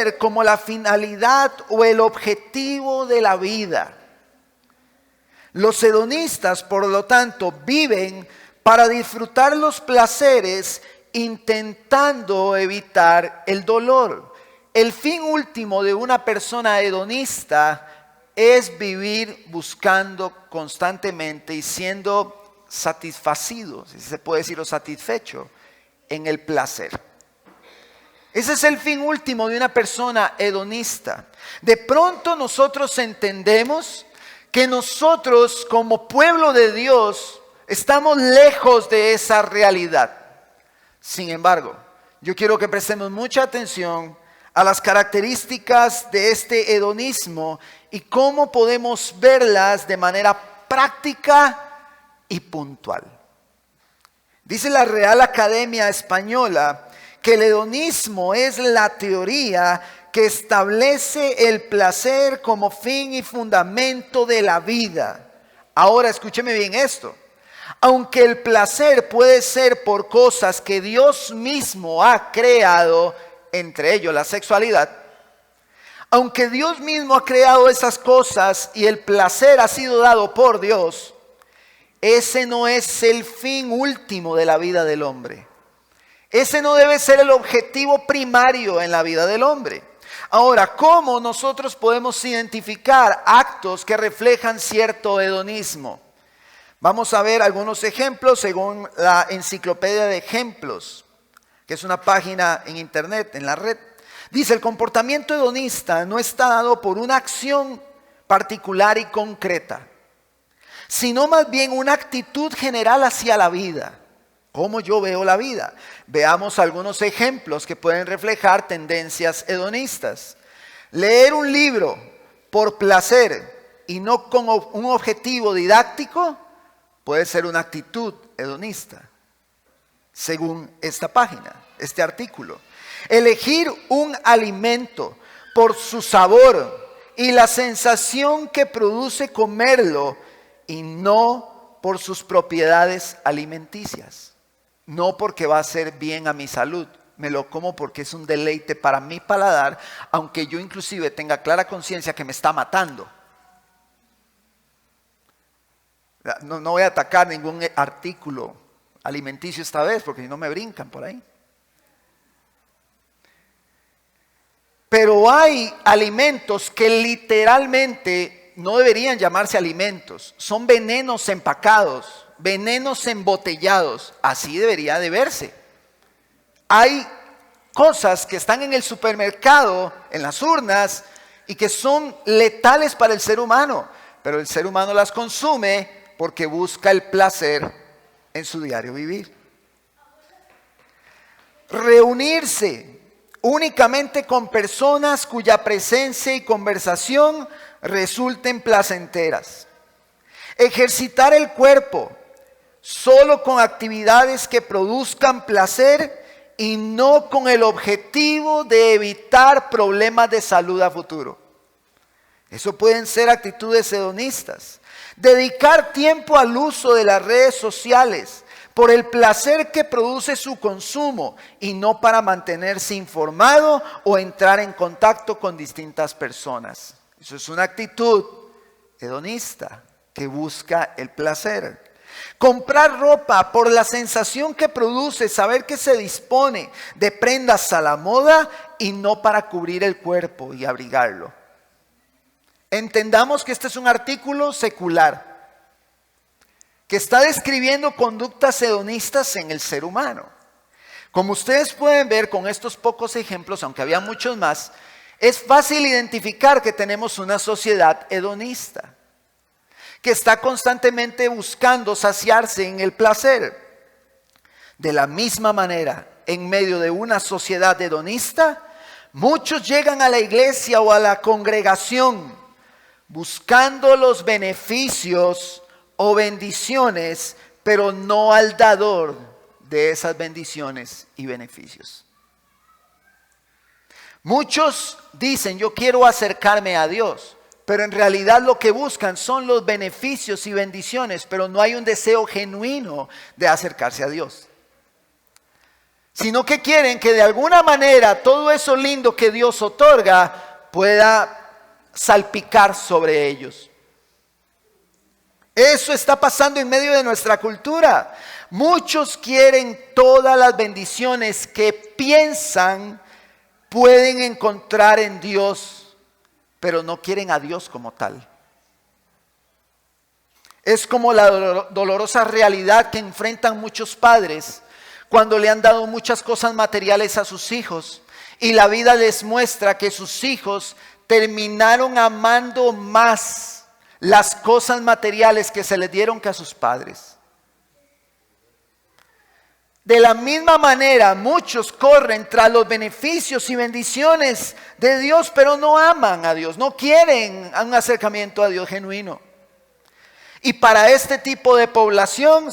placer como la finalidad o el objetivo de la vida. Los hedonistas, por lo tanto, viven para disfrutar los placeres intentando evitar el dolor. El fin último de una persona hedonista es vivir buscando constantemente y siendo satisfacido, si se puede decir, o satisfecho en el placer. Ese es el fin último de una persona hedonista. De pronto nosotros entendemos que nosotros como pueblo de Dios estamos lejos de esa realidad. Sin embargo, yo quiero que prestemos mucha atención a las características de este hedonismo y cómo podemos verlas de manera práctica y puntual. Dice la Real Academia Española que el hedonismo es la teoría que establece el placer como fin y fundamento de la vida. Ahora escúcheme bien esto. Aunque el placer puede ser por cosas que Dios mismo ha creado, entre ellos la sexualidad, aunque Dios mismo ha creado esas cosas y el placer ha sido dado por Dios, ese no es el fin último de la vida del hombre. Ese no debe ser el objetivo primario en la vida del hombre. Ahora, ¿cómo nosotros podemos identificar actos que reflejan cierto hedonismo? Vamos a ver algunos ejemplos según la Enciclopedia de Ejemplos, que es una página en internet, en la red. Dice, el comportamiento hedonista no está dado por una acción particular y concreta, sino más bien una actitud general hacia la vida. ¿Cómo yo veo la vida? Veamos algunos ejemplos que pueden reflejar tendencias hedonistas. Leer un libro por placer y no con un objetivo didáctico puede ser una actitud hedonista, según esta página, este artículo. Elegir un alimento por su sabor y la sensación que produce comerlo y no por sus propiedades alimenticias. No porque va a hacer bien a mi salud, me lo como porque es un deleite para mi paladar, aunque yo inclusive tenga clara conciencia que me está matando. No voy a atacar ningún artículo alimenticio esta vez, porque si no me brincan por ahí. Pero hay alimentos que literalmente no deberían llamarse alimentos, son venenos empacados, venenos embotellados, así debería de verse. Hay cosas que están en el supermercado, en las urnas, y que son letales para el ser humano, pero el ser humano las consume porque busca el placer en su diario vivir. Reunirse únicamente con personas cuya presencia y conversación resulten placenteras. Ejercitar el cuerpo solo con actividades que produzcan placer y no con el objetivo de evitar problemas de salud a futuro. Eso pueden ser actitudes hedonistas. Dedicar tiempo al uso de las redes sociales por el placer que produce su consumo y no para mantenerse informado o entrar en contacto con distintas personas. Eso es una actitud hedonista que busca el placer. Comprar ropa por la sensación que produce saber que se dispone de prendas a la moda y no para cubrir el cuerpo y abrigarlo. Entendamos que este es un artículo secular que está describiendo conductas hedonistas en el ser humano. Como ustedes pueden ver con estos pocos ejemplos, aunque había muchos más, es fácil identificar que tenemos una sociedad hedonista que está constantemente buscando saciarse en el placer. De la misma manera, en medio de una sociedad hedonista, muchos llegan a la iglesia o a la congregación buscando los beneficios o bendiciones, pero no al dador de esas bendiciones y beneficios. Muchos dicen, yo quiero acercarme a Dios, pero en realidad lo que buscan son los beneficios y bendiciones, pero no hay un deseo genuino de acercarse a Dios. sino que quieren que de alguna manera todo eso lindo que Dios otorga pueda salpicar sobre ellos. Eso está pasando en medio de nuestra cultura. Muchos quieren todas las bendiciones que piensan pueden encontrar en Dios, pero no quieren a Dios como tal. Es como la dolorosa realidad que enfrentan muchos padres cuando le han dado muchas cosas materiales a sus hijos y la vida les muestra que sus hijos terminaron amando más las cosas materiales que se les dieron que a sus padres. De la misma manera, muchos corren tras los beneficios y bendiciones de Dios, pero no aman a Dios, no quieren un acercamiento a Dios genuino. Y para este tipo de población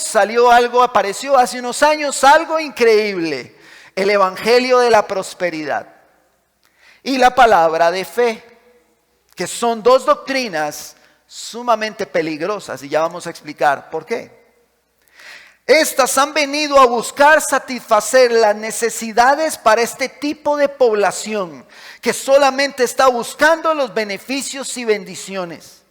apareció hace unos años algo increíble: el evangelio de la prosperidad y la palabra de fe, que son dos doctrinas sumamente peligrosas, y ya vamos a explicar por qué. Estas han venido a buscar satisfacer las necesidades para este tipo de población que solamente está buscando los beneficios y bendiciones.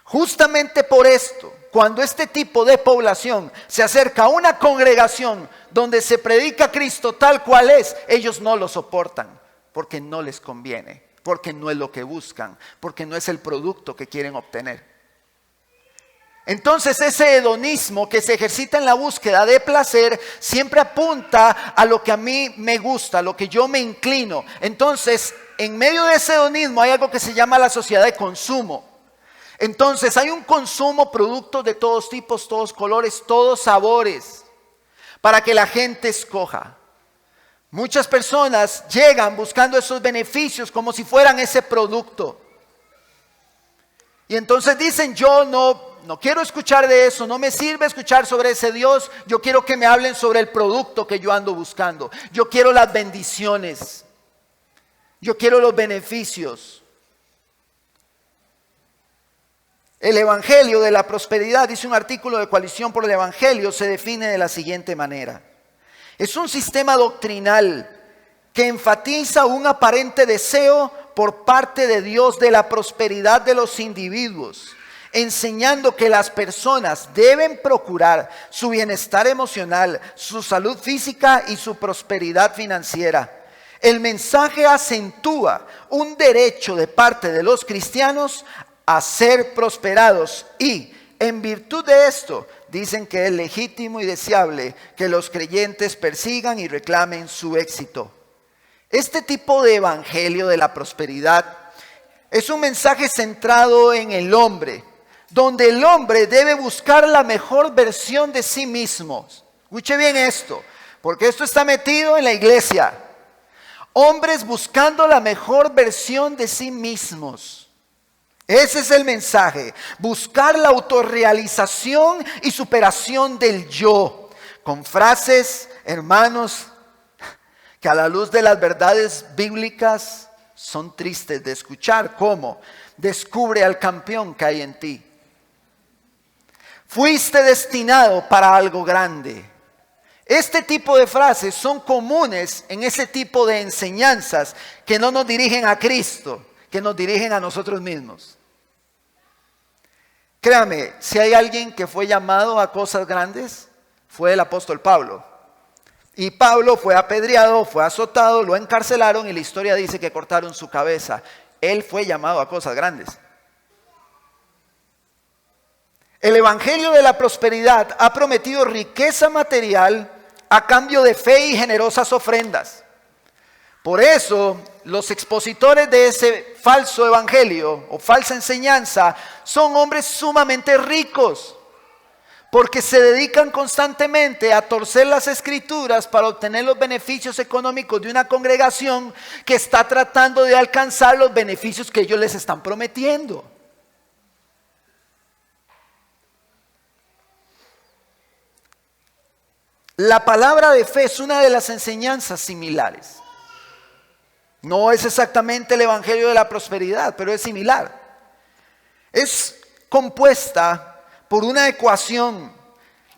Justamente por esto, cuando este tipo de población se acerca a una congregación donde se predica a Cristo tal cual es, ellos no lo soportan porque no les conviene, porque no es lo que buscan, porque no es el producto que quieren obtener. Entonces ese hedonismo que se ejercita en la búsqueda de placer siempre apunta a lo que a mí me gusta, a lo que yo me inclino. Entonces, en medio de ese hedonismo hay algo que se llama la sociedad de consumo. Entonces hay un consumo, productos de todos tipos, todos colores, todos sabores, para que la gente escoja. Muchas personas llegan buscando esos beneficios como si fueran ese producto. Y entonces dicen: yo no quiero escuchar de eso, no me sirve escuchar sobre ese Dios, yo quiero que me hablen sobre el producto que yo ando buscando. Yo quiero las bendiciones, yo quiero los beneficios. El evangelio de la prosperidad, dice un artículo de Coalición por el Evangelio, se define de la siguiente manera: es un sistema doctrinal que enfatiza un aparente deseo por parte de Dios de la prosperidad de los individuos, enseñando que las personas deben procurar su bienestar emocional, su salud física y su prosperidad financiera. El mensaje acentúa un derecho de parte de los cristianos a ser prosperados y, en virtud de esto, dicen que es legítimo y deseable que los creyentes persigan y reclamen su éxito. Este tipo de evangelio de la prosperidad es un mensaje centrado en el hombre, donde el hombre debe buscar la mejor versión de sí mismo. Escuche bien esto, porque esto está metido en la iglesia. Hombres buscando la mejor versión de sí mismos. Ese es el mensaje: buscar la autorrealización y superación del yo, con frases, hermanos, que a la luz de las verdades bíblicas son tristes de escuchar, como: descubre al campeón que hay en ti. Fuiste destinado para algo grande. Este tipo de frases son comunes en ese tipo de enseñanzas que no nos dirigen a Cristo, que nos dirigen a nosotros mismos. Créame, si hay alguien que fue llamado a cosas grandes, fue el apóstol Pablo. Y Pablo fue apedreado, fue azotado, lo encarcelaron y la historia dice que cortaron su cabeza. Él fue llamado a cosas grandes. El evangelio de la prosperidad ha prometido riqueza material a cambio de fe y generosas ofrendas. Por eso, los expositores de ese falso evangelio o falsa enseñanza son hombres sumamente ricos, porque se dedican constantemente a torcer las escrituras para obtener los beneficios económicos de una congregación que está tratando de alcanzar los beneficios que ellos les están prometiendo. La palabra de fe es una de las enseñanzas similares. No es exactamente el evangelio de la prosperidad, pero es similar. Es compuesta por una ecuación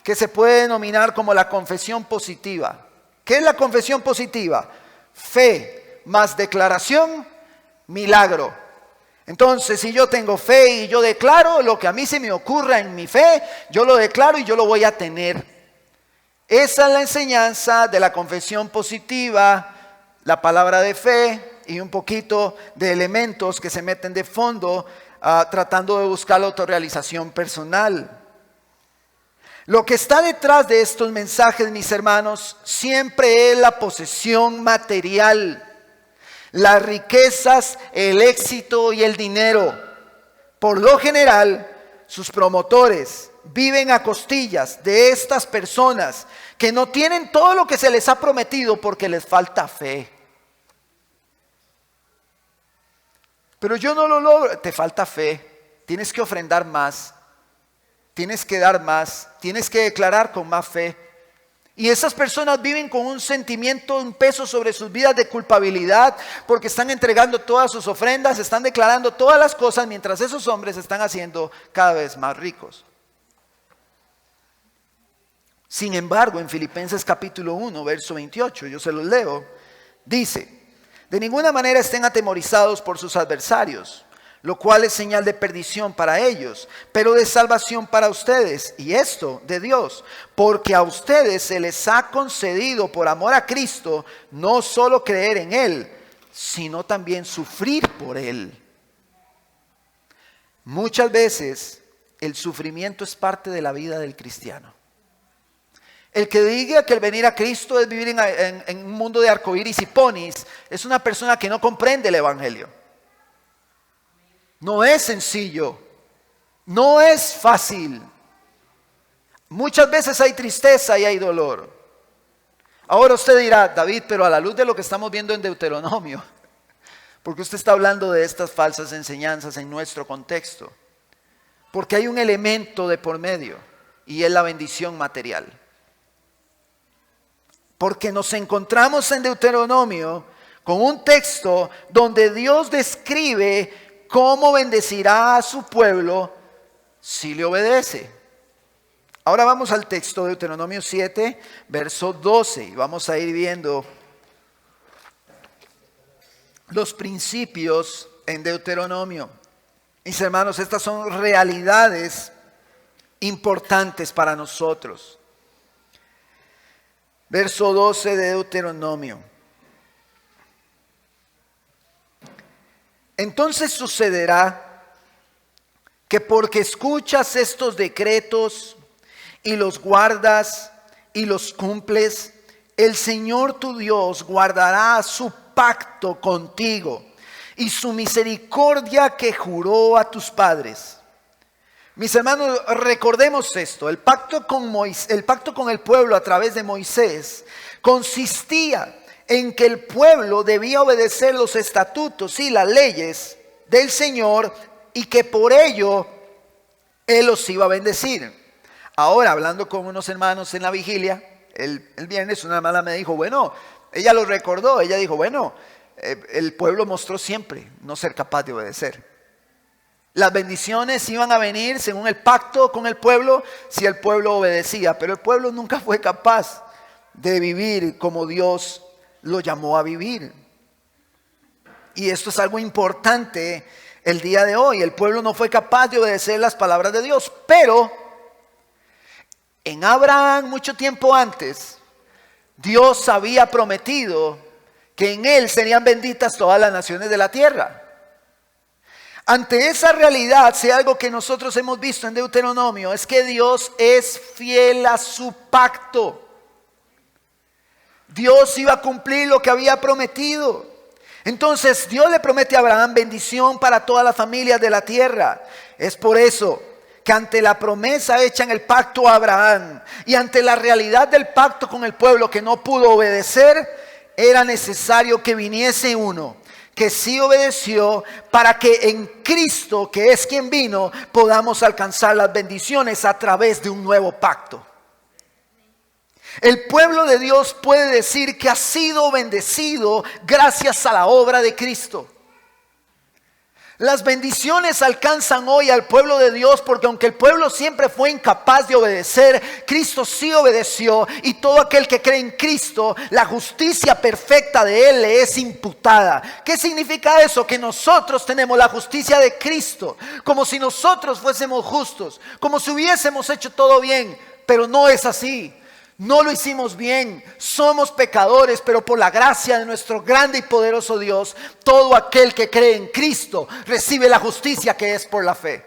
que se puede denominar como la confesión positiva. ¿Qué es la confesión positiva? Fe más declaración, milagro. Entonces, si yo tengo fe y yo declaro lo que a mí se me ocurra en mi fe, yo lo declaro y yo lo voy a tener. Esa es la enseñanza de la confesión positiva, la palabra de fe y un poquito de elementos que se meten de fondo tratando de buscar la autorrealización personal. Lo que está detrás de estos mensajes, mis hermanos, siempre es la posesión material, las riquezas, el éxito y el dinero. Por lo general, sus promotores viven a costillas de estas personas que no tienen todo lo que se les ha prometido porque les falta fe. Pero yo no lo logro. Te falta fe. Tienes que ofrendar más. Tienes que dar más. Tienes que declarar con más fe. Y esas personas viven con un sentimiento, un peso sobre sus vidas de culpabilidad porque están entregando todas sus ofrendas, están declarando todas las cosas mientras esos hombres se están haciendo cada vez más ricos. Sin embargo, en Filipenses capítulo 1, verso 28, yo se los leo, dice: de ninguna manera estén atemorizados por sus adversarios, lo cual es señal de perdición para ellos, pero de salvación para ustedes, y esto de Dios, porque a ustedes se les ha concedido por amor a Cristo, no solo creer en Él, sino también sufrir por Él. Muchas veces el sufrimiento es parte de la vida del cristiano. El que diga que el venir a Cristo es vivir en un mundo de arcoíris y ponis es una persona que no comprende el evangelio. No es sencillo, no es fácil. Muchas veces hay tristeza y hay dolor. Ahora usted dirá: David, pero a la luz de lo que estamos viendo en Deuteronomio, ¿por qué usted está hablando de estas falsas enseñanzas en nuestro contexto? Porque hay un elemento de por medio y es la bendición material. Porque nos encontramos en Deuteronomio con un texto donde Dios describe cómo bendecirá a su pueblo si le obedece. Ahora vamos al texto de Deuteronomio 7, verso 12. Y vamos a ir viendo los principios en Deuteronomio. Mis hermanos, estas son realidades importantes para nosotros. Verso 12 de Deuteronomio. Entonces sucederá que porque escuchas estos decretos y los guardas y los cumples, el Señor tu Dios guardará su pacto contigo y su misericordia que juró a tus padres. Mis hermanos, recordemos esto: el pacto con el pueblo a través de Moisés consistía en que el pueblo debía obedecer los estatutos y las leyes del Señor y que por ello Él los iba a bendecir. Ahora, hablando con unos hermanos en la vigilia, el viernes, una hermana me dijo, bueno, ella lo recordó, ella dijo, bueno, el pueblo mostró siempre no ser capaz de obedecer. Las bendiciones iban a venir según el pacto con el pueblo si el pueblo obedecía, pero el pueblo nunca fue capaz de vivir como Dios lo llamó a vivir. Y esto es algo importante el día de hoy. El pueblo no fue capaz de obedecer las palabras de Dios, pero en Abraham, mucho tiempo antes, Dios había prometido que en él serían benditas todas las naciones de la tierra. Ante esa realidad, si algo que nosotros hemos visto en Deuteronomio es que Dios es fiel a su pacto. Dios iba a cumplir lo que había prometido. Entonces Dios le promete a Abraham bendición para todas las familias de la tierra. Es por eso que ante la promesa hecha en el pacto a Abraham y ante la realidad del pacto con el pueblo que no pudo obedecer, era necesario que viniese uno que sí obedeció, para que en Cristo, que es quien vino, podamos alcanzar las bendiciones a través de un nuevo pacto. El pueblo de Dios puede decir que ha sido bendecido gracias a la obra de Cristo. Las bendiciones alcanzan hoy al pueblo de Dios porque aunque el pueblo siempre fue incapaz de obedecer, Cristo sí obedeció, y todo aquel que cree en Cristo, la justicia perfecta de Él le es imputada. ¿Qué significa eso? Que nosotros tenemos la justicia de Cristo, como si nosotros fuésemos justos, como si hubiésemos hecho todo bien, pero no es así. No lo hicimos bien, somos pecadores, pero por la gracia de nuestro grande y poderoso Dios, todo aquel que cree en Cristo recibe la justicia que es por la fe.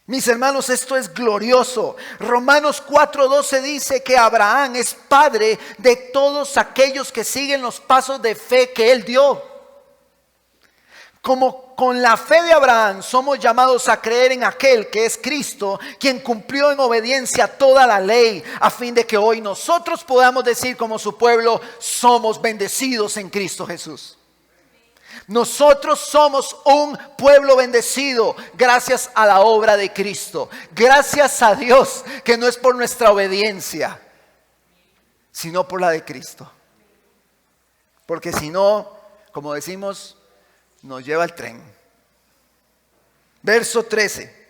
Mis hermanos, esto es glorioso. Romanos 4:12 dice que Abraham es padre de todos aquellos que siguen los pasos de fe que él dio. Como con la fe de Abraham somos llamados a creer en aquel que es Cristo, quien cumplió en obediencia toda la ley, a fin de que hoy nosotros podamos decir como su pueblo, somos bendecidos en Cristo Jesús. Nosotros somos un pueblo bendecido gracias a la obra de Cristo. Gracias a Dios que no es por nuestra obediencia, sino por la de Cristo. Porque si no, como decimos, nos lleva el tren. Verso 13.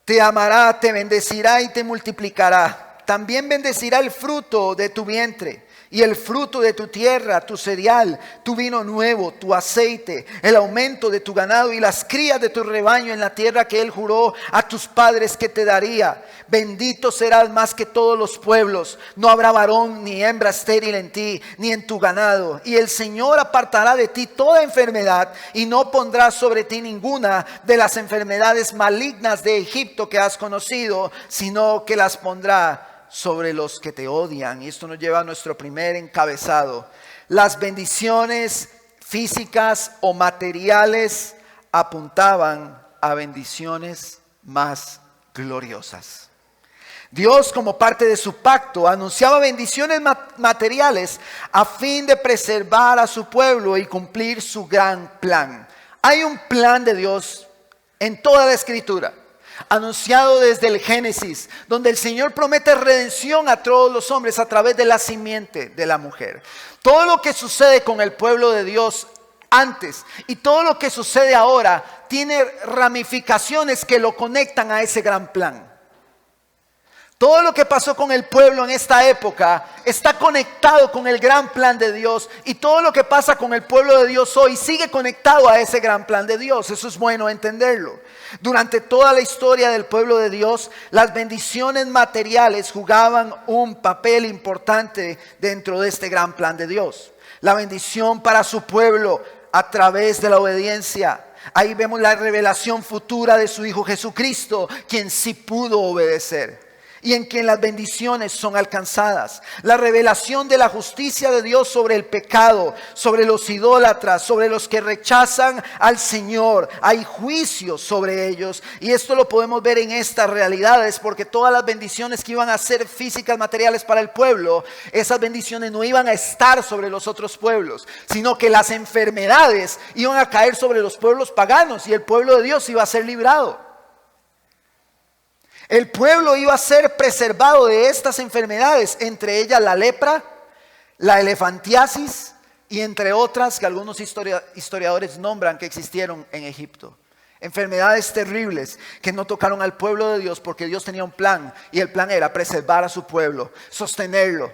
Te amará, te bendecirá y te multiplicará. También bendecirá el fruto de tu vientre y el fruto de tu tierra, tu cereal, tu vino nuevo, tu aceite, el aumento de tu ganado y las crías de tu rebaño en la tierra que él juró a tus padres que te daría. Bendito serás más que todos los pueblos. No habrá varón ni hembra estéril en ti, ni en tu ganado. Y el Señor apartará de ti toda enfermedad y no pondrá sobre ti ninguna de las enfermedades malignas de Egipto que has conocido, sino que las pondrá sobre los que te odian. Y esto nos lleva a nuestro primer encabezado. Las bendiciones físicas o materiales apuntaban a bendiciones más gloriosas. Dios, como parte de su pacto, anunciaba bendiciones materiales a fin de preservar a su pueblo y cumplir su gran plan. Hay un plan de Dios en toda la Escritura, anunciado desde el Génesis, donde el Señor promete redención a todos los hombres a través de la simiente de la mujer. Todo lo que sucede con el pueblo de Dios antes y todo lo que sucede ahora tiene ramificaciones que lo conectan a ese gran plan. Todo lo que pasó con el pueblo en esta época está conectado con el gran plan de Dios, y todo lo que pasa con el pueblo de Dios hoy sigue conectado a ese gran plan de Dios. Eso es bueno entenderlo. Durante toda la historia del pueblo de Dios, las bendiciones materiales jugaban un papel importante dentro de este gran plan de Dios. La bendición para su pueblo a través de la obediencia. Ahí vemos la revelación futura de su Hijo Jesucristo, quien sí pudo obedecer y en quien las bendiciones son alcanzadas. La revelación de la justicia de Dios sobre el pecado, sobre los idólatras, sobre los que rechazan al Señor. Hay juicio sobre ellos, y esto lo podemos ver en estas realidades, porque todas las bendiciones que iban a ser físicas, materiales para el pueblo, esas bendiciones no iban a estar sobre los otros pueblos, sino que las enfermedades iban a caer sobre los pueblos paganos, y el pueblo de Dios iba a ser librado. El pueblo iba a ser preservado de estas enfermedades, entre ellas la lepra, la elefantiasis y entre otras que algunos historiadores nombran que existieron en Egipto. Enfermedades terribles que no tocaron al pueblo de Dios, porque Dios tenía un plan, y el plan era preservar a su pueblo, sostenerlo,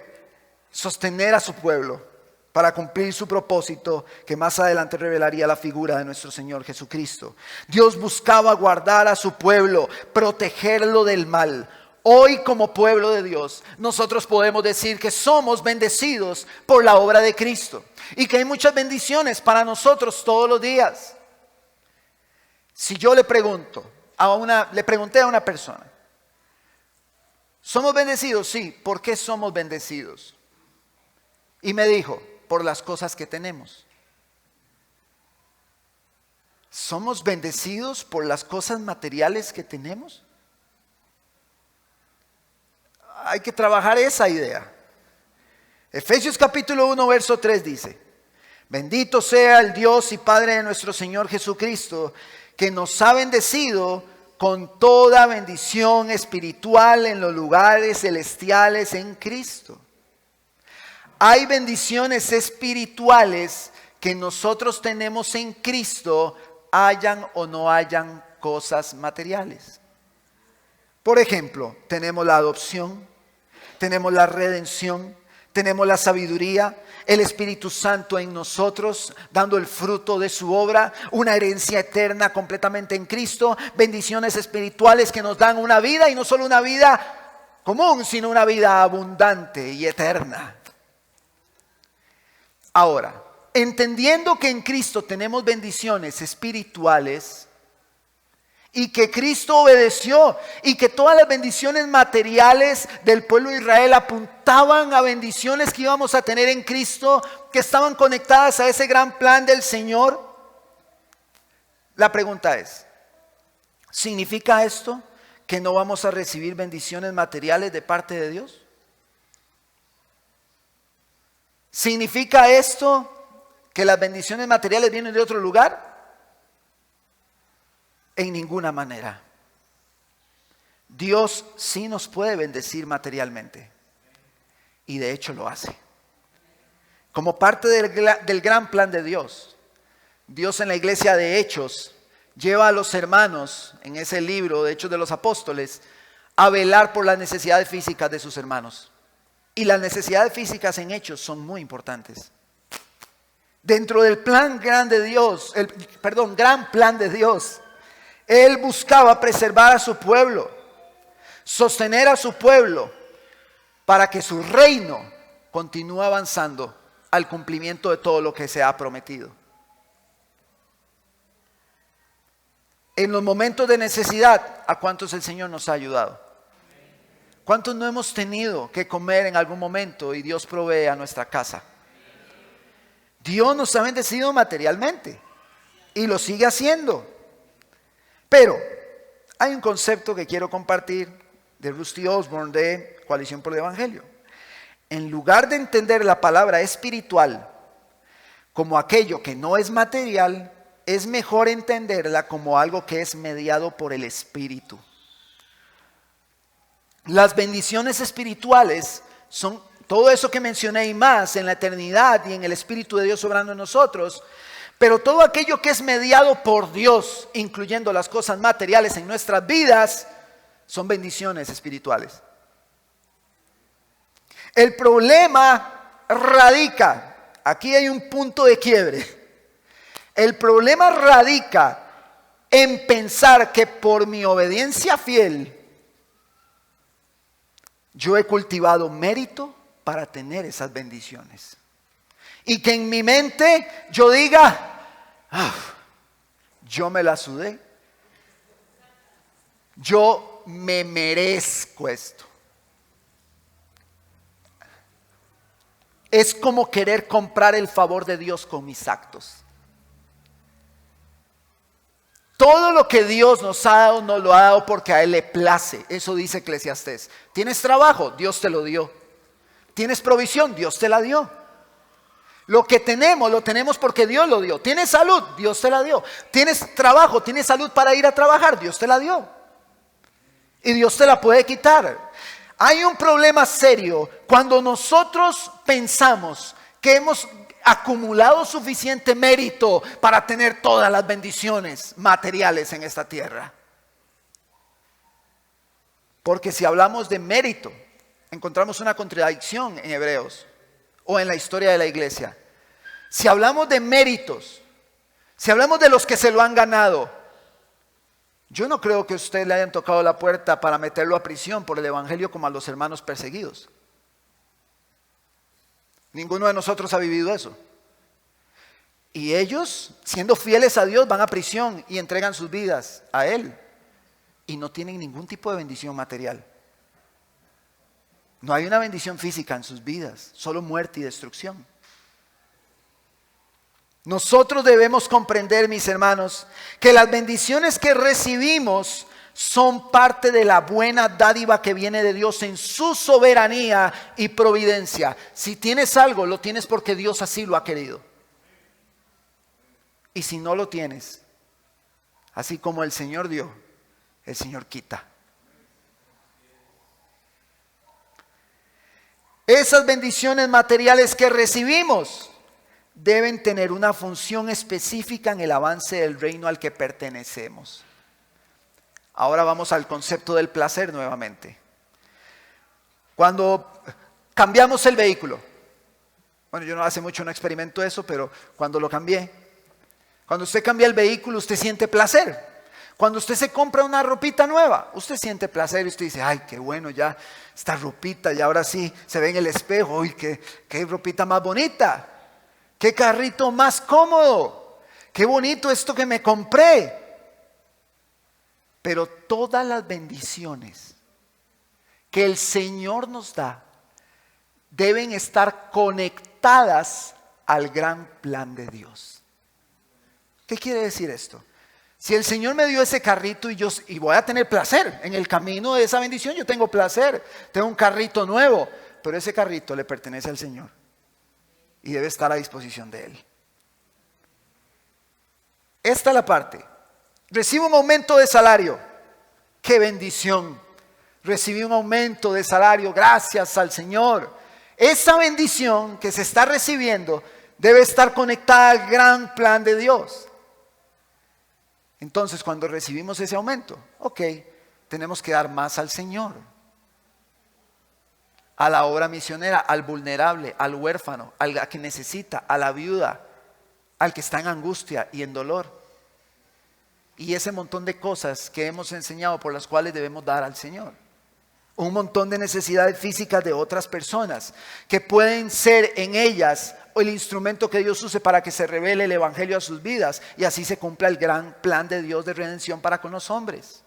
sostener a su pueblo para cumplir su propósito, que más adelante revelaría la figura de nuestro Señor Jesucristo. Dios buscaba guardar a su pueblo, protegerlo del mal. Hoy, como pueblo de Dios, nosotros podemos decir que somos bendecidos por la obra de Cristo, y que hay muchas bendiciones para nosotros todos los días. Si yo le pregunté a una persona, ¿somos bendecidos? Sí. ¿Por qué somos bendecidos? Y me dijo, por las cosas que tenemos. ¿Somos bendecidos por las cosas materiales que tenemos? Hay que trabajar esa idea. Efesios capítulo 1 verso 3 dice: bendito sea el Dios y Padre de nuestro Señor Jesucristo, que nos ha bendecido con toda bendición espiritual en los lugares celestiales en Cristo. Hay bendiciones espirituales que nosotros tenemos en Cristo, hayan o no hayan cosas materiales. Por ejemplo, tenemos la adopción, tenemos la redención, tenemos la sabiduría, el Espíritu Santo en nosotros, dando el fruto de su obra, una herencia eterna completamente en Cristo, bendiciones espirituales que nos dan una vida, y no solo una vida común, sino una vida abundante y eterna. Ahora, entendiendo que en Cristo tenemos bendiciones espirituales, y que Cristo obedeció, y que todas las bendiciones materiales del pueblo de Israel apuntaban a bendiciones que íbamos a tener en Cristo, que estaban conectadas a ese gran plan del Señor. La pregunta es, ¿significa esto que no vamos a recibir bendiciones materiales de parte de Dios? ¿Significa esto que las bendiciones materiales vienen de otro lugar? En ninguna manera. Dios sí nos puede bendecir materialmente, y de hecho lo hace. Como parte del gran plan de Dios, Dios en la iglesia de Hechos lleva a los hermanos, en ese libro de Hechos de los Apóstoles, a velar por las necesidades físicas de sus hermanos. Y las necesidades físicas en Hechos son muy importantes. Dentro del gran plan de Dios, Él buscaba preservar a su pueblo, sostener a su pueblo, para que su reino continúe avanzando al cumplimiento de todo lo que se ha prometido. En los momentos de necesidad, ¿a cuántos el Señor nos ha ayudado? ¿Cuántos no hemos tenido que comer en algún momento y Dios provee a nuestra casa? Dios nos ha bendecido materialmente y lo sigue haciendo. Pero hay un concepto que quiero compartir de Rusty Osborne de Coalición por el Evangelio. En lugar de entender la palabra espiritual como aquello que no es material, es mejor entenderla como algo que es mediado por el Espíritu. Las bendiciones espirituales son todo eso que mencioné y más en la eternidad y en el Espíritu de Dios obrando en nosotros. Pero todo aquello que es mediado por Dios, incluyendo las cosas materiales en nuestras vidas, son bendiciones espirituales. El problema radica, aquí hay un punto de quiebre. El problema radica en pensar que por mi obediencia fiel, yo he cultivado mérito para tener esas bendiciones. Y que en mi mente yo diga, yo me la sudé, yo me merezco esto. Es como querer comprar el favor de Dios con mis actos. Todo lo que Dios nos ha dado, nos lo ha dado porque a Él le place. Eso dice Eclesiastés. ¿Tienes trabajo? Dios te lo dio. ¿Tienes provisión? Dios te la dio. Lo que tenemos, lo tenemos porque Dios lo dio. ¿Tienes salud? Dios te la dio. ¿Tienes trabajo? ¿Tienes salud para ir a trabajar? Dios te la dio. Y Dios te la puede quitar. Hay un problema serio cuando nosotros pensamos que hemos acumulado suficiente mérito para tener todas las bendiciones materiales en esta tierra. Porque si hablamos de mérito, encontramos una contradicción en Hebreos o en la historia de la iglesia. Si hablamos de méritos, si hablamos de los que se lo han ganado, yo no creo que a usted le hayan tocado la puerta para meterlo a prisión por el evangelio como a los hermanos perseguidos. Ninguno de nosotros ha vivido eso. Y ellos, siendo fieles a Dios, van a prisión y entregan sus vidas a Él. Y no tienen ningún tipo de bendición material. No hay una bendición física en sus vidas, solo muerte y destrucción. Nosotros debemos comprender, mis hermanos, que las bendiciones que recibimos son parte de la buena dádiva que viene de Dios en su soberanía y providencia. Si tienes algo, lo tienes porque Dios así lo ha querido. Y si no lo tienes, así como el Señor dio, el Señor quita. Esas bendiciones materiales que recibimos deben tener una función específica en el avance del reino al que pertenecemos. Ahora vamos al concepto del placer nuevamente. Cuando cambiamos el vehículo, bueno, yo no hace mucho no experimento eso, pero cuando lo cambié, cuando usted cambia el vehículo, usted siente placer. Cuando usted se compra una ropita nueva, usted siente placer y usted dice, ay, qué bueno, ya esta ropita, y ahora sí se ve en el espejo, uy, qué ropita más bonita, qué carrito más cómodo, qué bonito esto que me compré. Pero todas las bendiciones que el Señor nos da deben estar conectadas al gran plan de Dios. ¿Qué quiere decir esto? Si el Señor me dio ese carrito y voy a tener placer en el camino de esa bendición, yo tengo placer, tengo un carrito nuevo, pero ese carrito le pertenece al Señor y debe estar a disposición de Él. Esta es la parte. Recibo un aumento de salario. ¡Qué bendición! Recibí un aumento de salario, gracias al Señor. Esa bendición que se está recibiendo debe estar conectada al gran plan de Dios. Entonces, cuando recibimos ese aumento, ok, tenemos que dar más al Señor, a la obra misionera, al vulnerable, al huérfano, al que necesita, a la viuda, al que está en angustia y en dolor. Y ese montón de cosas que hemos enseñado por las cuales debemos dar al Señor. Un montón de necesidades físicas de otras personas que pueden ser en ellas el instrumento que Dios use para que se revele el evangelio a sus vidas y así se cumpla el gran plan de Dios de redención para con los hombres.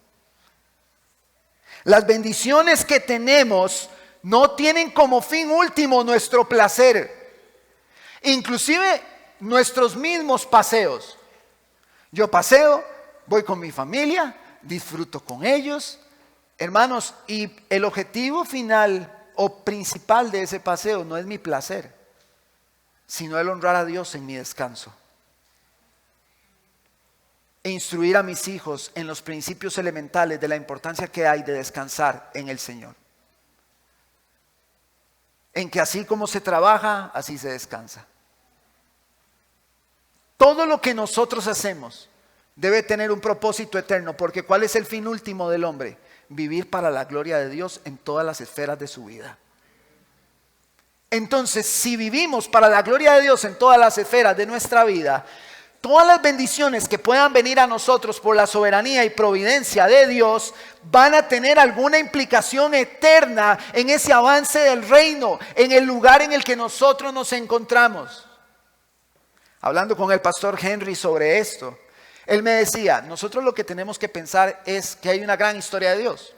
Las bendiciones que tenemos no tienen como fin último nuestro placer, inclusive nuestros mismos paseos. Yo paseo, voy con mi familia, disfruto con ellos, hermanos, y el objetivo final o principal de ese paseo no es mi placer, sino el honrar a Dios en mi descanso. E instruir a mis hijos en los principios elementales de la importancia que hay de descansar en el Señor. En que así como se trabaja, así se descansa. Todo lo que nosotros hacemos debe tener un propósito eterno, porque ¿cuál es el fin último del hombre? Vivir para la gloria de Dios en todas las esferas de su vida. Entonces, si vivimos para la gloria de Dios en todas las esferas de nuestra vida, todas las bendiciones que puedan venir a nosotros por la soberanía y providencia de Dios van a tener alguna implicación eterna en ese avance del reino, en el lugar en el que nosotros nos encontramos. Hablando con el pastor Henry sobre esto, él me decía, nosotros lo que tenemos que pensar es que hay una gran historia de Dios.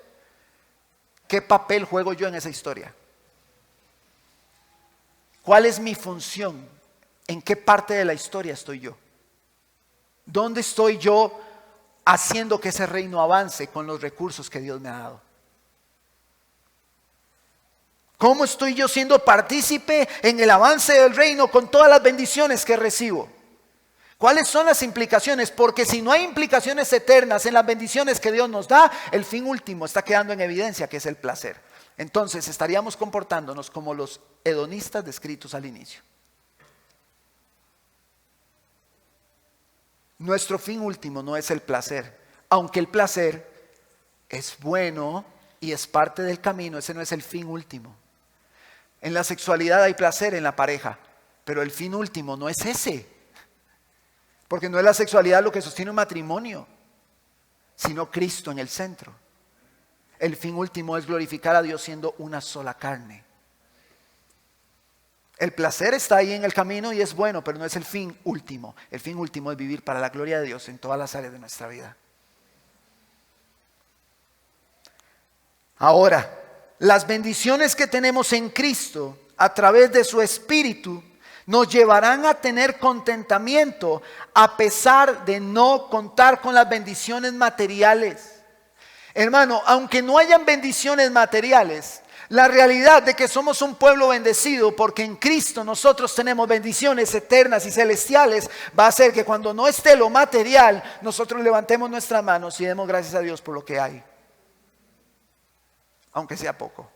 ¿Qué papel juego yo en esa historia? ¿Cuál es mi función? ¿En qué parte de la historia estoy yo? ¿Dónde estoy yo haciendo que ese reino avance con los recursos que Dios me ha dado? ¿Cómo estoy yo siendo partícipe en el avance del reino con todas las bendiciones que recibo? ¿Cuáles son las implicaciones? Porque si no hay implicaciones eternas en las bendiciones que Dios nos da, el fin último está quedando en evidencia, que es el placer. Entonces estaríamos comportándonos como los hedonistas descritos al inicio. Nuestro fin último no es el placer, aunque el placer es bueno y es parte del camino, ese no es el fin último. En la sexualidad hay placer en la pareja, pero el fin último no es ese. Porque no es la sexualidad lo que sostiene un matrimonio, sino Cristo en el centro. El fin último es glorificar a Dios siendo una sola carne. El placer está ahí en el camino y es bueno, pero no es el fin último. El fin último es vivir para la gloria de Dios en todas las áreas de nuestra vida. Ahora, las bendiciones que tenemos en Cristo a través de su Espíritu nos llevarán a tener contentamiento a pesar de no contar con las bendiciones materiales. Hermano, aunque no hayan bendiciones materiales, la realidad de que somos un pueblo bendecido porque en Cristo nosotros tenemos bendiciones eternas y celestiales va a hacer que cuando no esté lo material, nosotros levantemos nuestras manos y demos gracias a Dios por lo que hay. Aunque sea poco,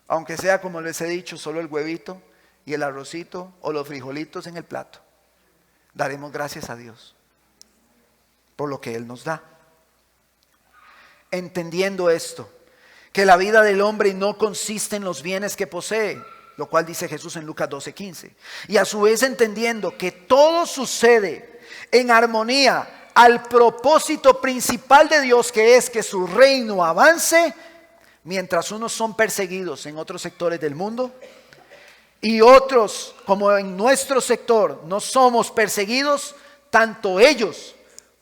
aunque sea, como les he dicho, solo el huevito y el arrocito o los frijolitos en el plato. daremos gracias a Dios por lo que Él nos da. Entendiendo esto, que la vida del hombre no consiste en los bienes que posee, lo cual dice Jesús en Lucas 12:15. Y a su vez entendiendo que todo sucede en armonía al propósito principal de Dios, que es que su reino avance, mientras unos son perseguidos en otros sectores del mundo y otros, como en nuestro sector, no somos perseguidos, tanto ellos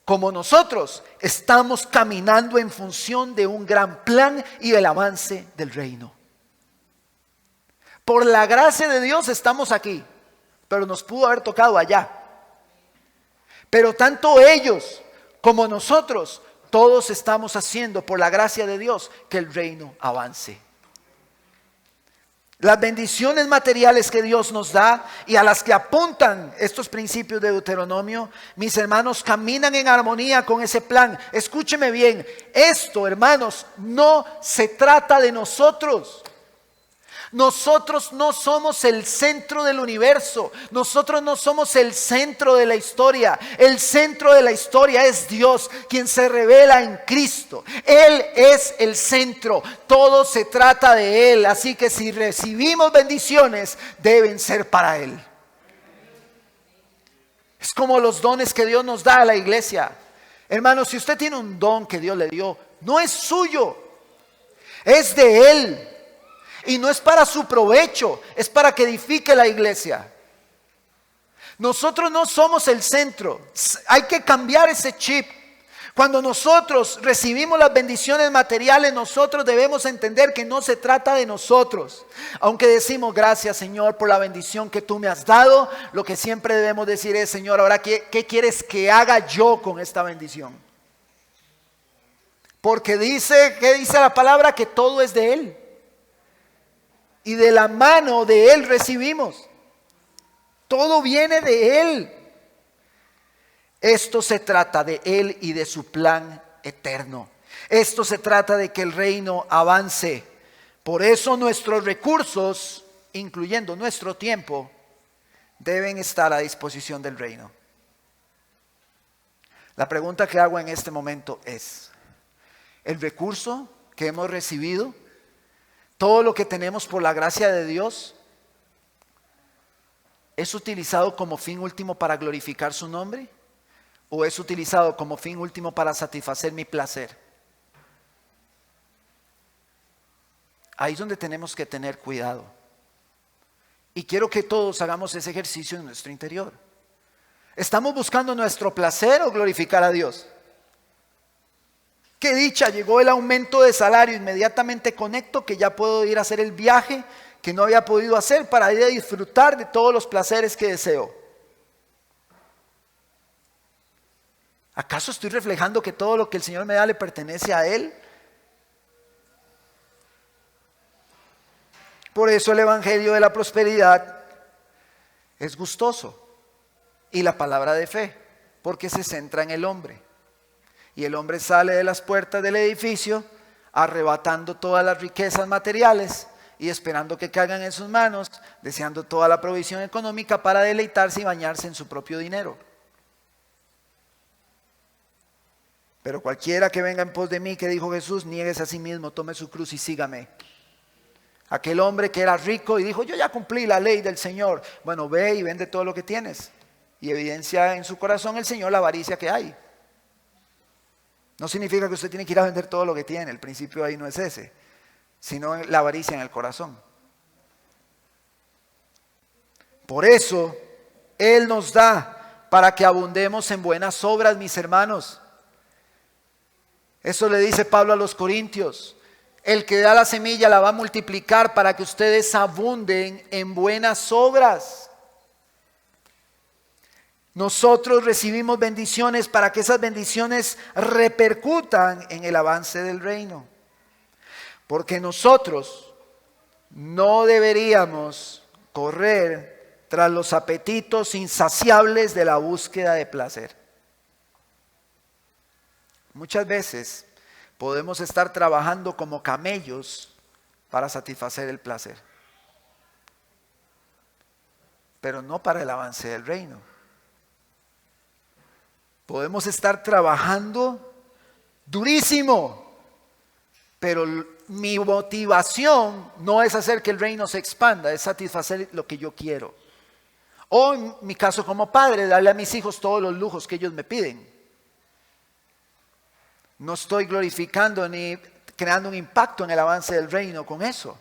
como nosotros estamos caminando en función de un gran plan y el avance del reino. Por la gracia de Dios estamos aquí, pero nos pudo haber tocado allá. Pero tanto ellos como nosotros, todos estamos haciendo por la gracia de Dios que el reino avance. Las bendiciones materiales que Dios nos da y a las que apuntan estos principios de Deuteronomio, mis hermanos, caminan en armonía con ese plan. Escúcheme bien, esto, hermanos, no se trata de nosotros. Nosotros no somos el centro del universo. Nosotros no somos el centro de la historia. El centro de la historia es Dios, quien se revela en Cristo. Él es el centro. Todo se trata de Él. Así que si recibimos bendiciones, deben ser para Él. Es como los dones que Dios nos da a la iglesia. Hermanos, si usted tiene un don que Dios le dio, no es suyo, es de Él. Y no es para su provecho, es para que edifique la iglesia. Nosotros no somos el centro. Hay que cambiar ese chip. Cuando nosotros recibimos las bendiciones materiales, nosotros debemos entender que no se trata de nosotros. Aunque decimos gracias, Señor, por la bendición que tú me has dado, lo que siempre debemos decir es: Señor, ahora ¿qué quieres que haga yo con esta bendición? Porque ¿qué dice la palabra? Que todo es de Él. Y de la mano de Él recibimos. Todo viene de Él. Esto se trata de Él y de su plan eterno. Esto se trata de que el reino avance. Por eso nuestros recursos, incluyendo nuestro tiempo, deben estar a disposición del reino. La pregunta que hago en este momento es: ¿el recurso que hemos recibido, todo lo que tenemos por la gracia de Dios, es utilizado como fin último para glorificar su nombre? ¿O es utilizado como fin último para satisfacer mi placer? Ahí es donde tenemos que tener cuidado. Y quiero que todos hagamos ese ejercicio en nuestro interior. ¿Estamos buscando nuestro placer o glorificar a Dios? Qué dicha, llegó el aumento de salario, inmediatamente conecto que ya puedo ir a hacer el viaje que no había podido hacer para ir a disfrutar de todos los placeres que deseo. ¿Acaso estoy reflejando que todo lo que el Señor me da le pertenece a Él? Por eso el evangelio de la prosperidad es gustoso y la palabra de fe, porque se centra en el hombre. Y el hombre sale de las puertas del edificio arrebatando todas las riquezas materiales y esperando que caigan en sus manos, deseando toda la provisión económica para deleitarse y bañarse en su propio dinero. Pero cualquiera que venga en pos de mí, que dijo Jesús, niéguese a sí mismo, tome su cruz y sígame. Aquel hombre que era rico y dijo: yo ya cumplí la ley del Señor. Bueno, ve y vende todo lo que tienes. Y evidencia en su corazón el Señor la avaricia que hay. No significa que usted tiene que ir a vender todo lo que tiene. El principio ahí no es ese, sino la avaricia en el corazón. Por eso Él nos da para que abundemos en buenas obras, mis hermanos. Eso le dice Pablo a los Corintios. El que da la semilla la va a multiplicar para que ustedes abunden en buenas obras. Nosotros recibimos bendiciones para que esas bendiciones repercutan en el avance del reino. Porque nosotros no deberíamos correr tras los apetitos insaciables de la búsqueda de placer. Muchas veces podemos estar trabajando como camellos para satisfacer el placer, pero no para el avance del reino. Podemos estar trabajando durísimo, pero mi motivación no es hacer que el reino se expanda, es satisfacer lo que yo quiero. O en mi caso como padre, darle a mis hijos todos los lujos que ellos me piden. No estoy glorificando ni creando un impacto en el avance del reino con eso,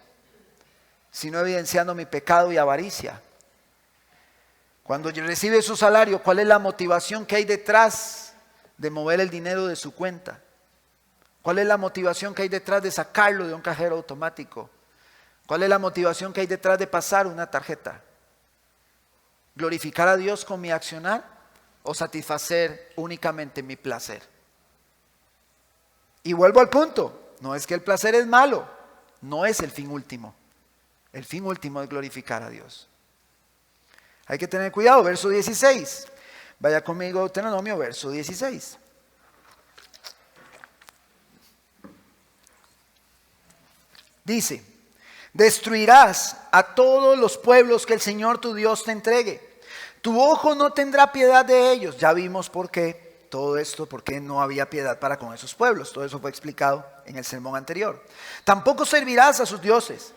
sino evidenciando mi pecado y avaricia. Cuando recibe su salario, ¿cuál es la motivación que hay detrás de mover el dinero de su cuenta? ¿Cuál es la motivación que hay detrás de sacarlo de un cajero automático? ¿Cuál es la motivación que hay detrás de pasar una tarjeta? ¿Glorificar a Dios con mi accionar o satisfacer únicamente mi placer? Y vuelvo al punto, no es que el placer es malo, no es el fin último. El fin último es glorificar a Dios. Hay que tener cuidado, verso 16. Vaya conmigo a Deuteronomio, verso 16. Dice, destruirás a todos los pueblos que el Señor tu Dios te entregue. Tu ojo no tendrá piedad de ellos. Ya vimos por qué todo esto, por qué no había piedad para con esos pueblos. Todo eso fue explicado en el sermón anterior. Tampoco servirás a sus dioses,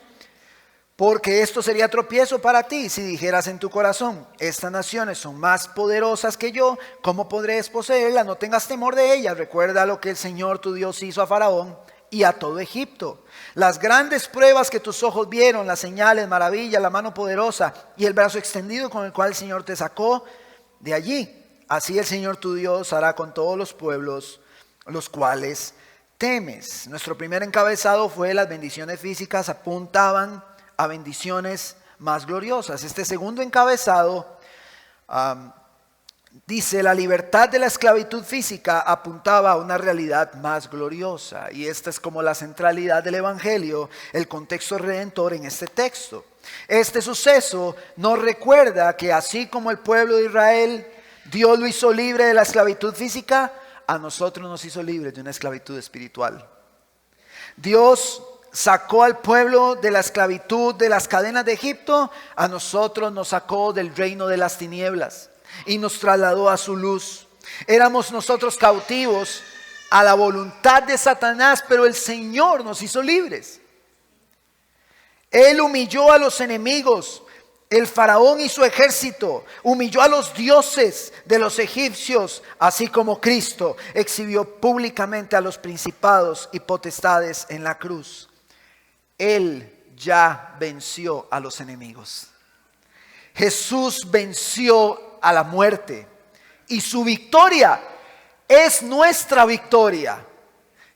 porque esto sería tropiezo para ti si dijeras en tu corazón, estas naciones son más poderosas que yo, ¿cómo podré desposeerlas? No tengas temor de ellas. Recuerda lo que el Señor tu Dios hizo a Faraón y a todo Egipto. Las grandes pruebas que tus ojos vieron, las señales, maravillas, la mano poderosa y el brazo extendido con el cual el Señor te sacó de allí. Así el Señor tu Dios hará con todos los pueblos los cuales temes. Nuestro primer encabezado fue las bendiciones físicas apuntaban a bendiciones más gloriosas. Este segundo encabezado dice la libertad de la esclavitud física apuntaba a una realidad más gloriosa. Y esta es como la centralidad del evangelio, el contexto redentor en este texto. Este suceso nos recuerda que así como el pueblo de Israel, Dios lo hizo libre de la esclavitud física, a nosotros nos hizo libres de una esclavitud espiritual. Dios sacó al pueblo de la esclavitud, de las cadenas de Egipto, a nosotros nos sacó del reino de las tinieblas y nos trasladó a su luz. Éramos nosotros cautivos a la voluntad de Satanás, pero el Señor nos hizo libres. Él humilló a los enemigos, el faraón y su ejército, humilló a los dioses de los egipcios, así como Cristo exhibió públicamente a los principados y potestades en la cruz. Él ya venció a los enemigos. Jesús venció a la muerte y su victoria es nuestra victoria.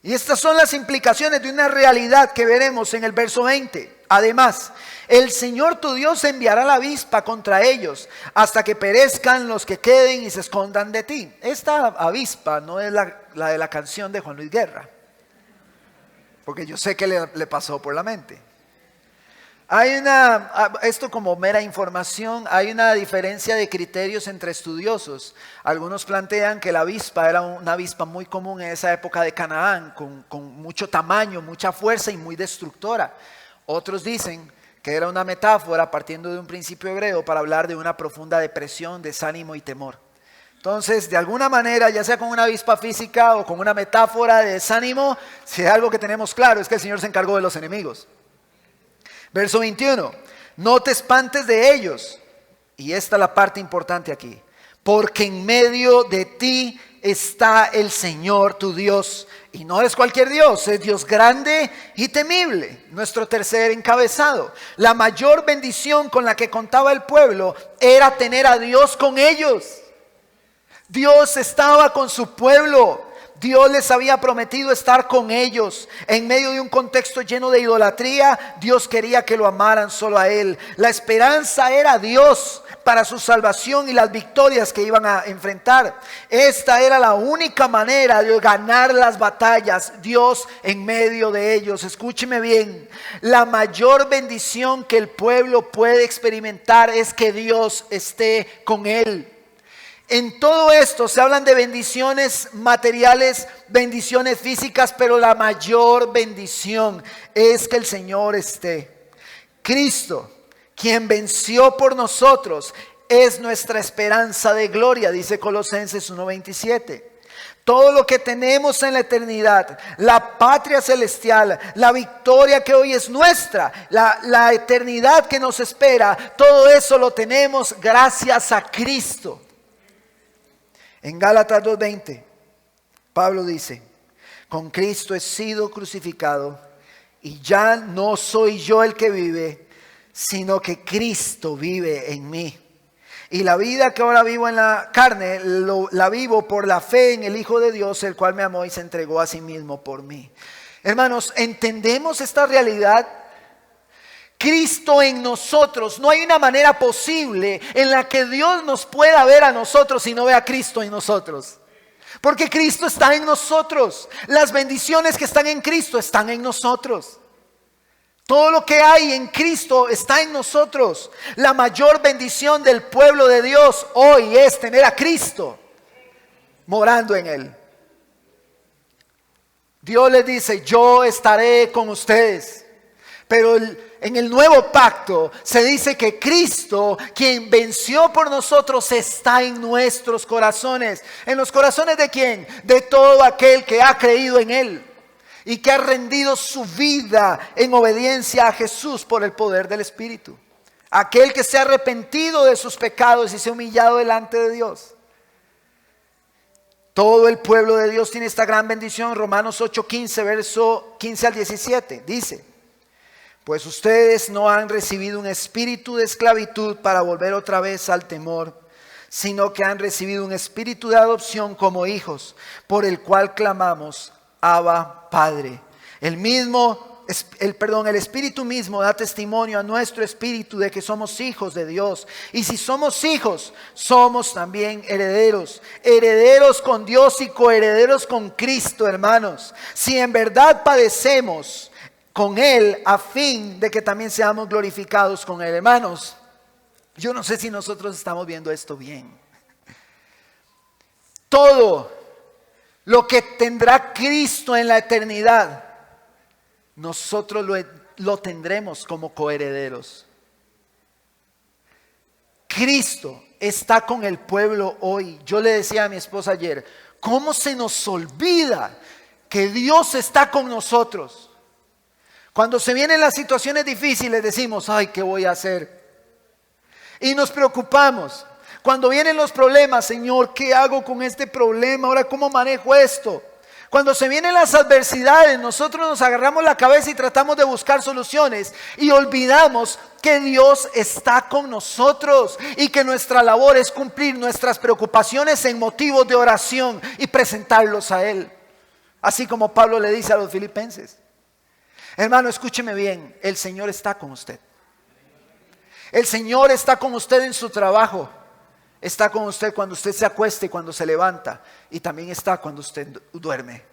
Y estas son las implicaciones de una realidad que veremos en el verso 20. Además, el Señor tu Dios enviará la avispa contra ellos hasta que perezcan los que queden y se escondan de ti. Esta avispa no es la de la canción de Juan Luis Guerra, porque yo sé que le pasó por la mente. Esto como mera información, hay una diferencia de criterios entre estudiosos. Algunos plantean que la avispa era una avispa muy común en esa época de Canaán, con mucho tamaño, mucha fuerza y muy destructora. Otros dicen que era una metáfora partiendo de un principio hebreo para hablar de una profunda depresión, desánimo y temor. Entonces, de alguna manera, ya sea con una avispa física o con una metáfora de desánimo, si hay algo que tenemos claro es que el Señor se encargó de los enemigos. Verso 21, no te espantes de ellos. Y esta es la parte importante aquí. Porque en medio de ti está el Señor tu Dios. Y no es cualquier Dios, es Dios grande y temible. Nuestro tercer encabezado. La mayor bendición con la que contaba el pueblo era tener a Dios con ellos. Dios estaba con su pueblo. Dios les había prometido estar con ellos. En medio de un contexto lleno de idolatría, Dios quería que lo amaran solo a Él. La esperanza era Dios para su salvación y las victorias que iban a enfrentar. Esta era la única manera de ganar las batallas, Dios en medio de ellos. Escúcheme bien, la mayor bendición que el pueblo puede experimentar es que Dios esté con él. En todo esto se hablan de bendiciones materiales, bendiciones físicas, pero la mayor bendición es que el Señor esté. Cristo, quien venció por nosotros, es nuestra esperanza de gloria, dice Colosenses 1:27. Todo lo que tenemos en la eternidad, la patria celestial, la victoria que hoy es nuestra, la eternidad que nos espera, todo eso lo tenemos gracias a Cristo. En Gálatas 2:20, Pablo dice: con Cristo he sido crucificado y ya no soy yo el que vive, sino que Cristo vive en mí. Y la vida que ahora vivo en la carne, la vivo por la fe en el Hijo de Dios, el cual me amó y se entregó a sí mismo por mí. Hermanos, ¿entendemos esta realidad? Cristo en nosotros. No hay una manera posible en la que Dios nos pueda ver a nosotros y no ve a Cristo en nosotros. Porque Cristo está en nosotros. Las bendiciones que están en Cristo están en nosotros. Todo lo que hay en Cristo está en nosotros. La mayor bendición del pueblo de Dios hoy es tener a Cristo morando en él. Dios les dice: yo estaré con ustedes. Pero en el nuevo pacto se dice que Cristo, quien venció por nosotros, está en nuestros corazones. ¿En los corazones de quién? De todo aquel que ha creído en él y que ha rendido su vida en obediencia a Jesús por el poder del Espíritu. Aquel que se ha arrepentido de sus pecados y se ha humillado delante de Dios. Todo el pueblo de Dios tiene esta gran bendición. Romanos 8:15, verso 15 al 17, dice: pues ustedes no han recibido un espíritu de esclavitud para volver otra vez al temor, sino que han recibido un espíritu de adopción como hijos, por el cual clamamos: Abba, Padre. El Espíritu mismo da testimonio a nuestro espíritu de que somos hijos de Dios. Y si somos hijos, somos también herederos. Herederos con Dios y coherederos con Cristo, hermanos. Si en verdad padecemos con Él, a fin de que también seamos glorificados con Él. Hermanos, yo no sé si nosotros estamos viendo esto bien. Todo lo que tendrá Cristo en la eternidad, nosotros lo tendremos como coherederos. Cristo está con el pueblo hoy. Yo le decía a mi esposa ayer: ¿cómo se nos olvida que Dios está con nosotros? Cuando se vienen las situaciones difíciles decimos: ay, ¿qué voy a hacer? Y nos preocupamos. Cuando vienen los problemas: Señor, ¿qué hago con este problema? Ahora, ¿cómo manejo esto? Cuando se vienen las adversidades, nosotros nos agarramos la cabeza y tratamos de buscar soluciones y olvidamos que Dios está con nosotros y que nuestra labor es cumplir nuestras preocupaciones en motivos de oración y presentarlos a Él. Así como Pablo le dice a los filipenses. Hermano, escúcheme bien: el Señor está con usted. El Señor está con usted en su trabajo. Está con usted cuando usted se acuesta y cuando se levanta. Y también está cuando usted duerme.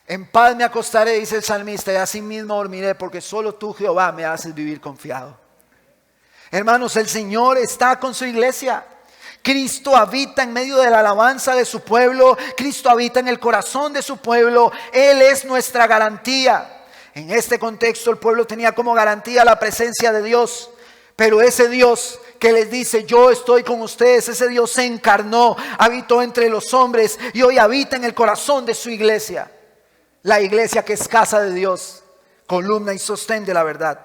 En paz me acostaré, dice el salmista, y así mismo dormiré, porque solo tú, Jehová, me haces vivir confiado. Hermanos, el Señor está con su iglesia. Cristo habita en medio de la alabanza de su pueblo. Cristo habita en el corazón de su pueblo. Él es nuestra garantía. En este contexto el pueblo tenía como garantía la presencia de Dios. Pero ese Dios que les dice: yo estoy con ustedes, ese Dios se encarnó, habitó entre los hombres y hoy habita en el corazón de su iglesia. La iglesia que es casa de Dios, columna y sostén de la verdad.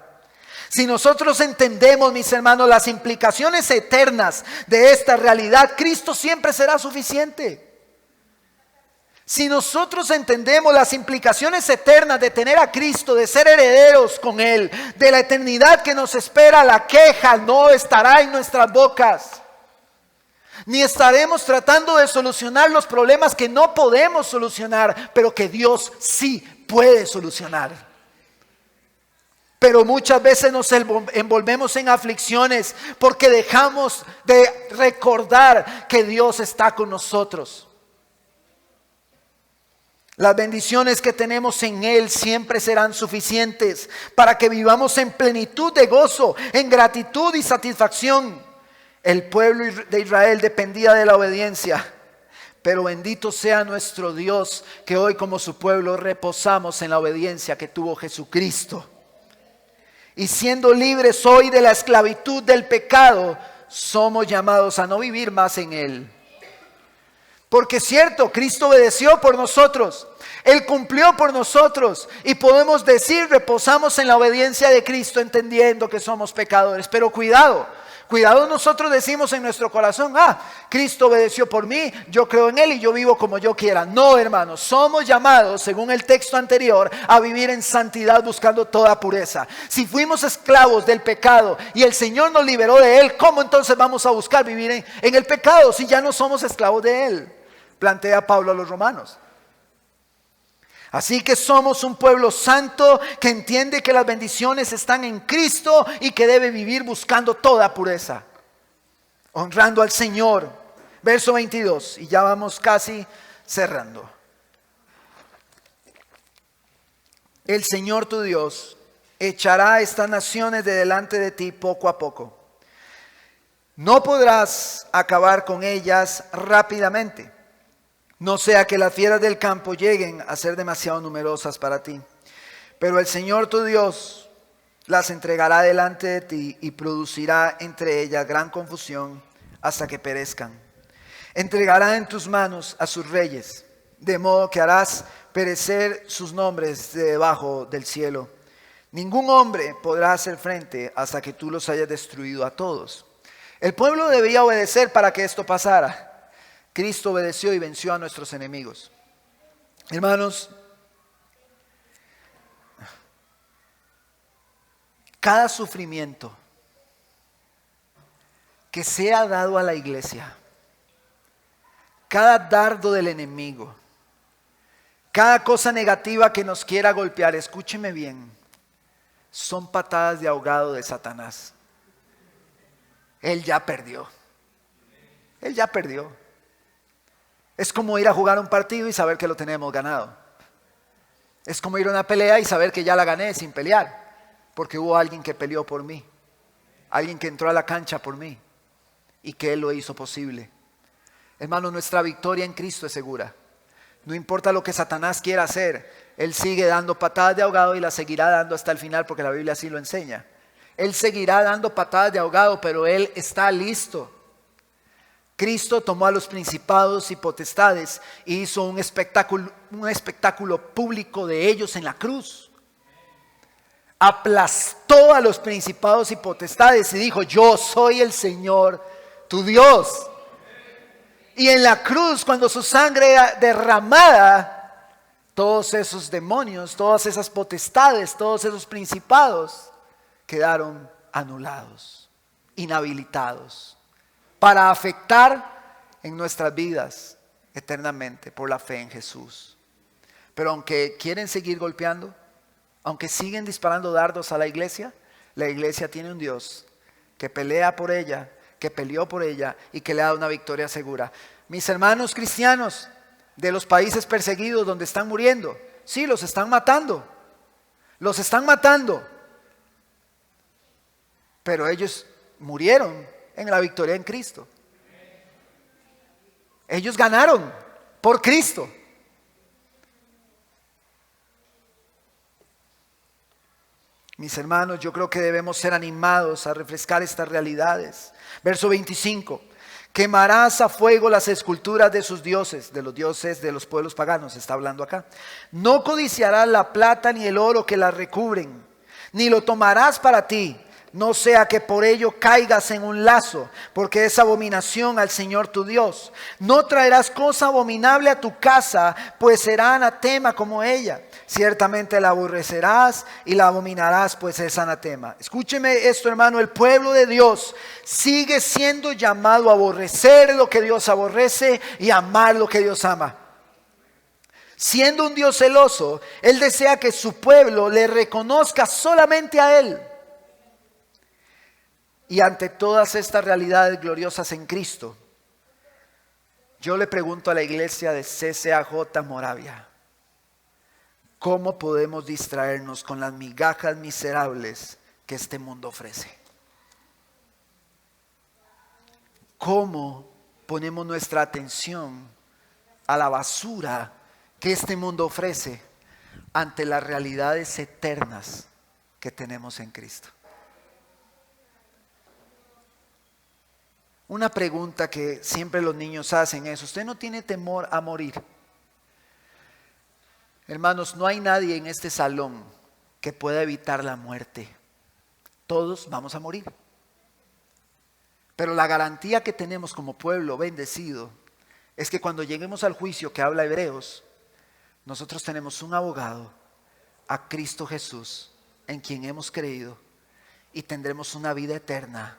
Si nosotros entendemos, mis hermanos, las implicaciones eternas de esta realidad, Cristo siempre será suficiente. Si nosotros entendemos las implicaciones eternas de tener a Cristo, de ser herederos con Él, de la eternidad que nos espera, la queja no estará en nuestras bocas. Ni estaremos tratando de solucionar los problemas que no podemos solucionar, pero que Dios sí puede solucionar. Pero muchas veces nos envolvemos en aflicciones porque dejamos de recordar que Dios está con nosotros. Las bendiciones que tenemos en Él siempre serán suficientes para que vivamos en plenitud de gozo, en gratitud y satisfacción. El pueblo de Israel dependía de la obediencia, pero bendito sea nuestro Dios, que hoy como su pueblo reposamos en la obediencia que tuvo Jesucristo. Y siendo libres hoy de la esclavitud del pecado, somos llamados a no vivir más en él. Porque es cierto, Cristo obedeció por nosotros, Él cumplió por nosotros y podemos decir, reposamos en la obediencia de Cristo entendiendo que somos pecadores. Pero cuidado nosotros decimos en nuestro corazón, Cristo obedeció por mí, yo creo en Él y yo vivo como yo quiera. No, hermanos, somos llamados, según el texto anterior, a vivir en santidad buscando toda pureza. Si fuimos esclavos del pecado y el Señor nos liberó de Él, ¿cómo entonces vamos a buscar vivir en el pecado si ya no somos esclavos de Él? Plantea Pablo a los romanos. Así que somos un pueblo santo que entiende que las bendiciones están en Cristo y que debe vivir buscando toda pureza, honrando al Señor. Verso 22, y ya vamos casi cerrando. El Señor tu Dios echará a estas naciones de delante de ti poco a poco. No podrás acabar con ellas rápidamente. No sea que las fieras del campo lleguen a ser demasiado numerosas para ti. Pero el Señor tu Dios las entregará delante de ti y producirá entre ellas gran confusión hasta que perezcan. Entregará en tus manos a sus reyes, de modo que harás perecer sus nombres de debajo del cielo. Ningún hombre podrá hacer frente hasta que tú los hayas destruido a todos. El pueblo debía obedecer para que esto pasara. Cristo obedeció y venció a nuestros enemigos. Hermanos, cada sufrimiento que sea dado a la iglesia, cada dardo del enemigo, cada cosa negativa que nos quiera golpear, escúcheme bien, son patadas de ahogado de Satanás. Él ya perdió. Él ya perdió. Es como ir a jugar un partido y saber que lo tenemos ganado. Es como ir a una pelea y saber que ya la gané sin pelear, porque hubo alguien que peleó por mí, alguien que entró a la cancha por mí y que Él lo hizo posible. Hermano, nuestra victoria en Cristo es segura. No importa lo que Satanás quiera hacer, Él sigue dando patadas de ahogado y las seguirá dando hasta el final, porque la Biblia así lo enseña. Él seguirá dando patadas de ahogado, pero Él está listo. Cristo tomó a los principados y potestades e hizo un espectáculo público de ellos en la cruz. Aplastó a los principados y potestades y dijo: yo soy el Señor tu Dios. Y en la cruz, cuando su sangre era derramada, todos esos demonios, todas esas potestades, todos esos principados quedaron anulados, inhabilitados, para afectar en nuestras vidas eternamente por la fe en Jesús. Pero aunque quieren seguir golpeando, aunque siguen disparando dardos a la iglesia tiene un Dios que pelea por ella, que peleó por ella y que le ha dado una victoria segura. Mis hermanos cristianos de los países perseguidos donde están muriendo, sí, los están matando, pero ellos murieron en la victoria en Cristo. Ellos ganaron por Cristo. Mis hermanos, yo creo que debemos ser animados a refrescar estas realidades. Verso 25. Quemarás a fuego las esculturas de sus dioses, de los dioses de los pueblos paganos, está hablando acá. No codiciarás la plata ni el oro que la recubren, ni lo tomarás para ti. No sea que por ello caigas en un lazo, porque es abominación al Señor tu Dios. No traerás cosa abominable a tu casa, pues será anatema como ella. Ciertamente la aborrecerás y la abominarás, pues es anatema. Escúcheme esto, hermano, el pueblo de Dios sigue siendo llamado a aborrecer lo que Dios aborrece y amar lo que Dios ama. Siendo un Dios celoso, Él desea que su pueblo le reconozca solamente a Él. Y ante todas estas realidades gloriosas en Cristo, yo le pregunto a la iglesia de CCAJ Moravia: ¿cómo podemos distraernos con las migajas miserables que este mundo ofrece? ¿Cómo ponemos nuestra atención a la basura que este mundo ofrece ante las realidades eternas que tenemos en Cristo? Una pregunta que siempre los niños hacen es: ¿usted no tiene temor a morir? Hermanos, no hay nadie en este salón que pueda evitar la muerte. Todos vamos a morir. Pero la garantía que tenemos como pueblo bendecido es que cuando lleguemos al juicio que habla Hebreos, nosotros tenemos un abogado, a Cristo Jesús, en quien hemos creído, y tendremos una vida eterna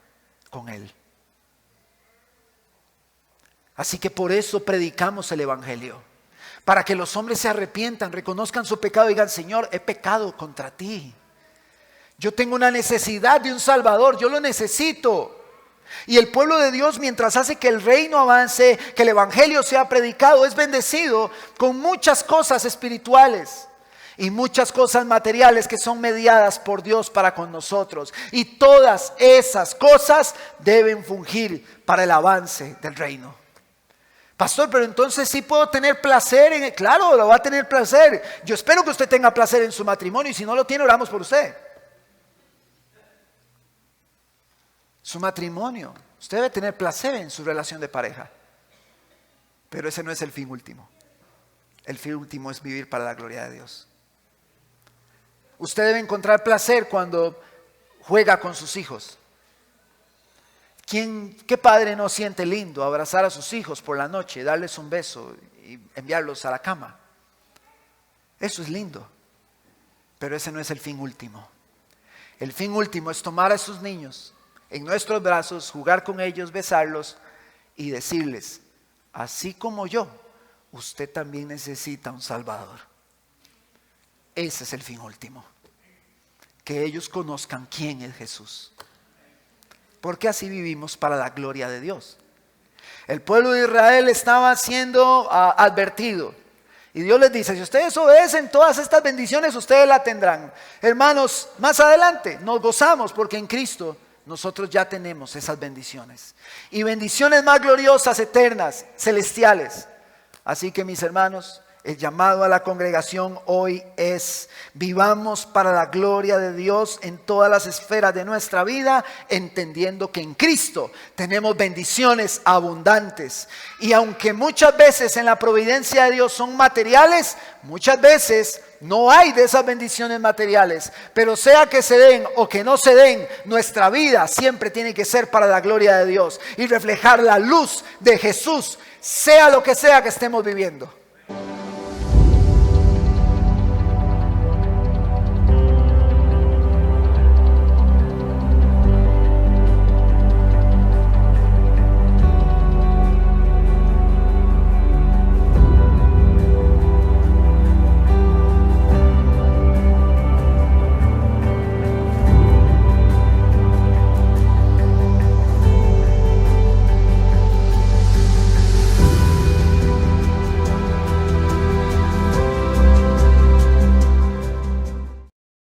con Él. Así que por eso predicamos el Evangelio, para que los hombres se arrepientan, reconozcan su pecado y digan: Señor, he pecado contra ti. Yo tengo una necesidad de un Salvador, yo lo necesito. Y el pueblo de Dios, mientras hace que el reino avance, que el Evangelio sea predicado, es bendecido con muchas cosas espirituales y muchas cosas materiales que son mediadas por Dios para con nosotros. Y todas esas cosas deben fungir para el avance del reino. Pastor, pero entonces sí puedo tener placer en... Claro, lo va a tener placer. Yo espero que usted tenga placer en su matrimonio, y si no lo tiene, oramos por usted. Su matrimonio, usted debe tener placer en su relación de pareja, pero ese no es el fin último. El fin último es vivir para la gloria de Dios. Usted debe encontrar placer cuando juega con sus hijos. ¿Qué padre no siente lindo abrazar a sus hijos por la noche, darles un beso y enviarlos a la cama? Eso es lindo, pero ese no es el fin último. El fin último es tomar a esos niños en nuestros brazos, jugar con ellos, besarlos y decirles: así como yo, usted también necesita un Salvador. Ese es el fin último. Que ellos conozcan quién es Jesús. Porque así vivimos para la gloria de Dios. El pueblo de Israel estaba siendo advertido. Y Dios les dice: si ustedes obedecen, todas estas bendiciones ustedes las tendrán. Hermanos, más adelante nos gozamos porque en Cristo nosotros ya tenemos esas bendiciones. Y bendiciones más gloriosas, eternas, celestiales. Así que, mis hermanos, el llamado a la congregación hoy es: vivamos para la gloria de Dios en todas las esferas de nuestra vida, entendiendo que en Cristo tenemos bendiciones abundantes. Y aunque muchas veces en la providencia de Dios son materiales, muchas veces no hay de esas bendiciones materiales. Pero sea que se den o que no se den, nuestra vida siempre tiene que ser para la gloria de Dios y reflejar la luz de Jesús, sea lo que sea que estemos viviendo.